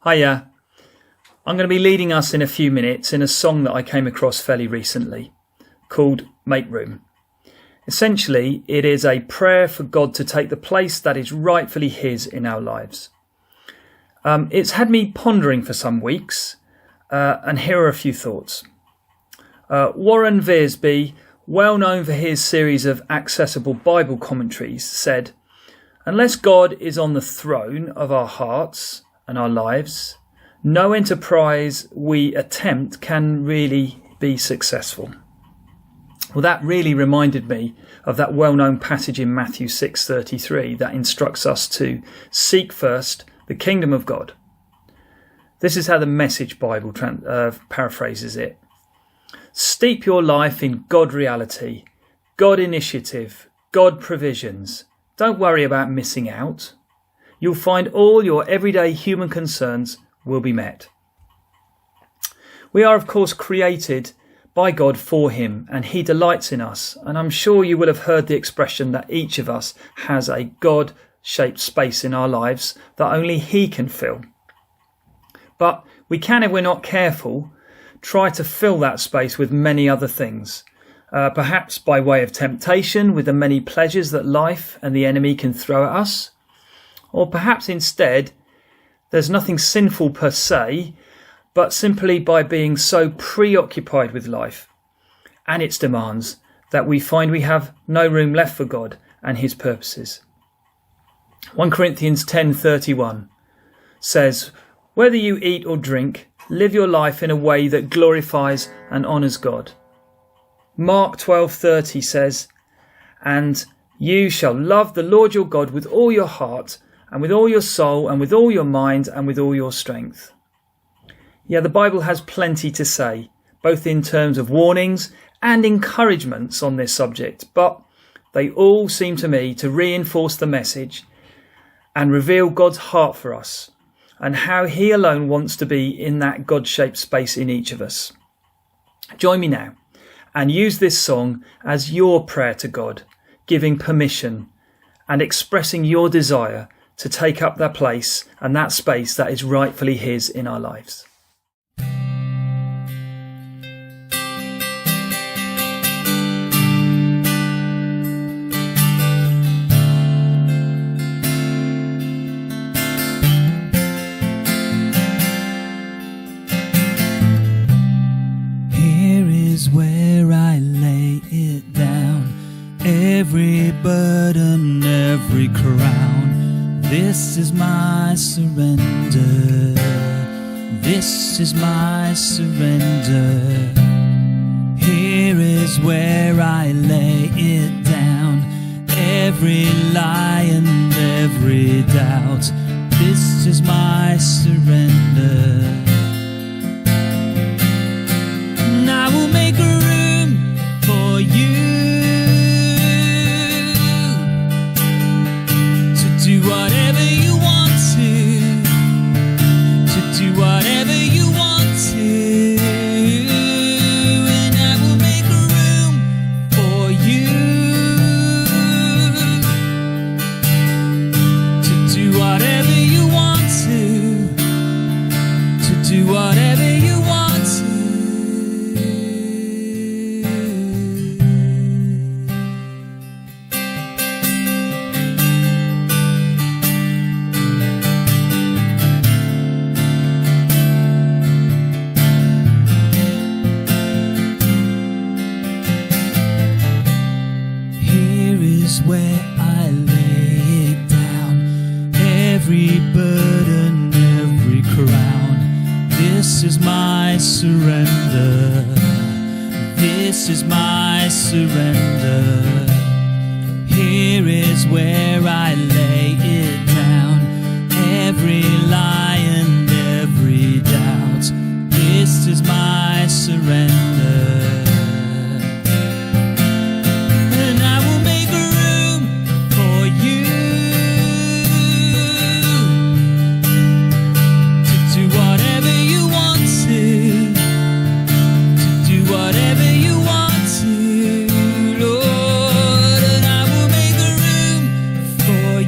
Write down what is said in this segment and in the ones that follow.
Hiya. I'm going to be leading us in a few minutes in a song that I came across fairly recently called Make Room. Essentially, it is a prayer for God to take the place that is rightfully His in our lives. It's had me pondering for some weeks, and here are a few thoughts. Warren Wiersbe, well known for his series of accessible Bible commentaries, said, "Unless God is on the throne of our hearts and our lives, no enterprise we attempt can really be successful." Well, that really reminded me of that well-known passage in Matthew 6:33 that instructs us to seek first the kingdom of God. This is how the Message Bible paraphrases it. Steep your life in God reality, God initiative, God provisions. Don't worry about missing out. You'll find all your everyday human concerns will be met. We are, of course, created by God for Him, and He delights in us. And I'm sure you will have heard the expression that each of us has a God-shaped space in our lives that only He can fill. But we can, if we're not careful, try to fill that space with many other things, perhaps by way of temptation with the many pleasures that life and the enemy can throw at us, or perhaps instead there's nothing sinful per se, but simply by being so preoccupied with life and its demands that we find we have no room left for God and His purposes. 1 Corinthians 10:31 says, "Whether you eat or drink, live your life in a way that glorifies and honours God." Mark 12:30 says, "And you shall love the Lord your God with all your heart and with all your soul and with all your mind and with all your strength." Yeah, the Bible has plenty to say, both in terms of warnings and encouragements on this subject, but they all seem to me to reinforce the message and reveal God's heart for us and how He alone wants to be in that God-shaped space in each of us. Join me now and use this song as your prayer to God, giving permission and expressing your desire to take up that place and that space that is rightfully His in our lives. Where I lay it down, every burden, every crown. This is my surrender. This is my surrender. Here is where I lay it down, every lie and every doubt. This is my surrender. I will make room for you to do whatever you want to do whatever you want to, and I will make room for you to do whatever you want to do whatever you want to. Where I lay it down, every burden, every crown. This is my surrender. This is my surrender. Here is where I lay it down, every lie and every doubt. This is my surrender.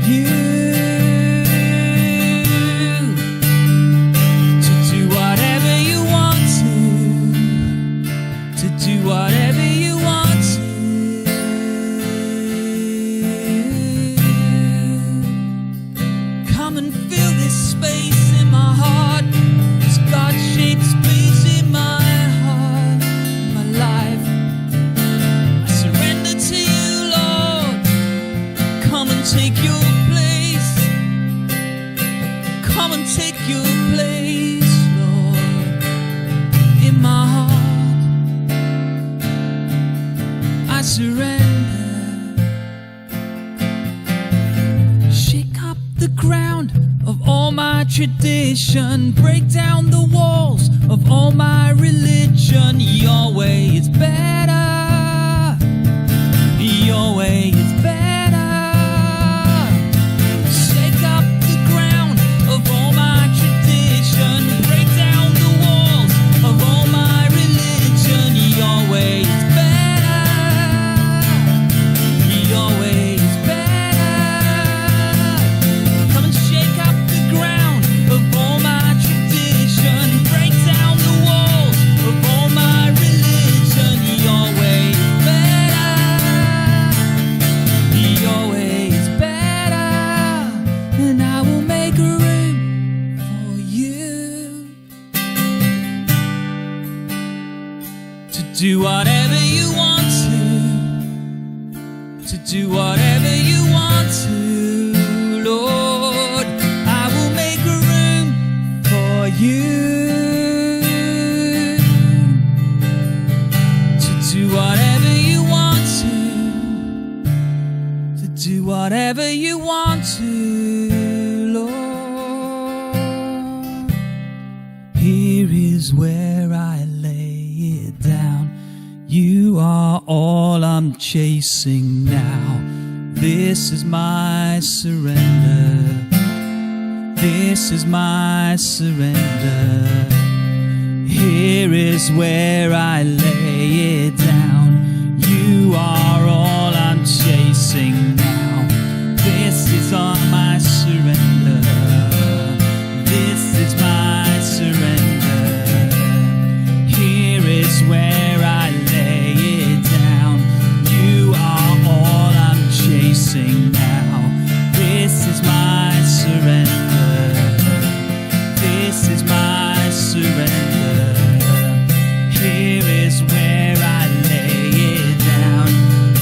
You come and take your place, Lord, in my heart. I surrender. Shake up the ground of all my tradition, break down the walls of all my religion. Your way is better. Your way is better. Shake up the ground of all my tradition, break down the walls of all my religion. Your way is better. Your way is better. Come and shake up the ground of all my tradition, break down the walls of all my religion. Your way is better. Your way is better, and I will make room for you to do whatever you want to do whatever you want to, Lord. I will make room for you to do whatever you want to do whatever you want to, Lord. Here is where I lay it down. You are all I'm chasing now. This is my surrender. This is my surrender. Here is where I lay it down. You are all I'm chasing now. This is all my surrender. This is my surrender. Here is where I lay it down. You are all I'm chasing now. This is my surrender. This is my surrender. Here is where I lay it down.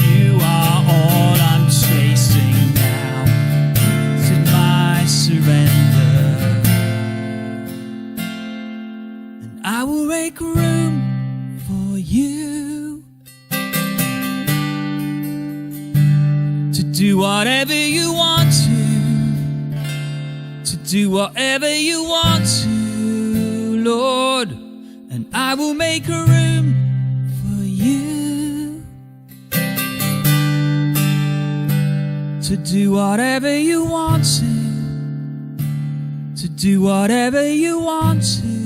You are all I'm chasing now. This is my surrender. And I will make room for you to do whatever you want to do whatever you want to, Lord. And I will make room for you to do whatever you want to do whatever you want to.